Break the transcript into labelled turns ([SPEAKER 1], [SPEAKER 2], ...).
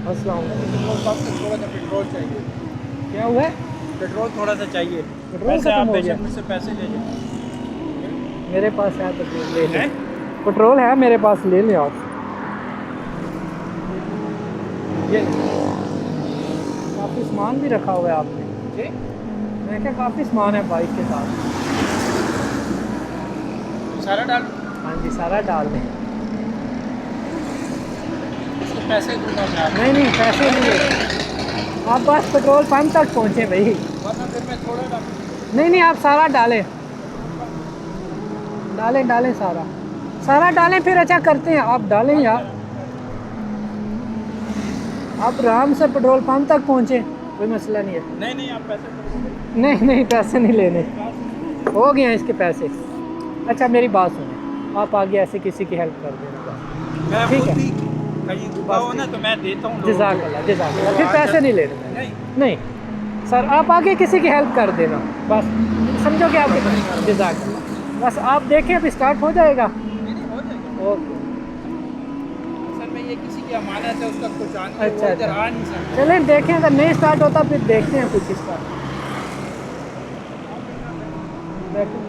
[SPEAKER 1] अस्सलाम वालेकुम।
[SPEAKER 2] Petrol pump से थोड़ा सा पेट्रोल चाहिए।
[SPEAKER 1] क्या हुआ है?
[SPEAKER 2] पेट्रोल थोड़ा सा चाहिए।
[SPEAKER 1] पेट्रोल
[SPEAKER 2] पैसे
[SPEAKER 1] खत्म
[SPEAKER 2] आप
[SPEAKER 1] हो गया?
[SPEAKER 2] बेशक मुझसे पैसे ले जाओ।
[SPEAKER 1] मेरे पास है पेट्रोल, ले लो।
[SPEAKER 2] हैं?
[SPEAKER 1] पेट्रोल है मेरे पास, ले ले आप। ये काफ़ी सामान भी रखा हुआ है आपने।
[SPEAKER 2] जी?
[SPEAKER 1] मैं क्या, काफ़ी सामान है बाइक के साथ।
[SPEAKER 2] सारा डाल।
[SPEAKER 1] हाँ जी, सारा डाल दें।
[SPEAKER 2] इसके पैसे दूंगा मैं आपको।
[SPEAKER 1] नहीं नहीं, पैसे नहीं है। आप बस पेट्रोल पंप तक पहुँचे भाई।
[SPEAKER 2] वरना फिर मैं थोड़ा डाल।
[SPEAKER 1] नहीं नहीं, आप सारा डालें। डालें डालें, सारा सारा डालें, फिर अच्छा करते हैं, आप डालें यार। आप आराम से पेट्रोल पंप तक पहुँचे, कोई मसला नहीं है।
[SPEAKER 2] नहीं नहीं, आप पैसे दो।
[SPEAKER 1] नहीं नहीं, पैसे नहीं लेने, हो गए हैं इसके पैसे। अच्छा मेरी बात सुने, आप आगे ऐसे किसी की हेल्प कर देना बस।
[SPEAKER 2] मैं
[SPEAKER 1] ठीक
[SPEAKER 2] खुद
[SPEAKER 1] है,
[SPEAKER 2] भी कहीं रुका हो ना तो मैं देता हूँ लोगों
[SPEAKER 1] जज़ाकल्लाह
[SPEAKER 2] को।
[SPEAKER 1] जज़ाकल्लाह,
[SPEAKER 2] तो
[SPEAKER 1] फिर
[SPEAKER 2] आज
[SPEAKER 1] पैसे नहीं लेने मैंने।
[SPEAKER 2] नहीं
[SPEAKER 1] नहीं सर, आप आगे किसी की हेल्प कर देना बस, समझो कि आपके जज़ाकल्लाह। बस आप देखें, अभी स्टार्ट हो जाएगा।
[SPEAKER 2] नहीं हो जाएगा।
[SPEAKER 1] ओके।
[SPEAKER 2] असल में ये किसी की अमानत है, उसका कुछ आने वो
[SPEAKER 1] अच्छा
[SPEAKER 2] इधर
[SPEAKER 1] अच्छा,
[SPEAKER 2] आ नहीं सकता।
[SPEAKER 1] चलें देखें, अगर नहीं स्टार्ट होता फिर देखते हैं कुछ इसका। बैठो।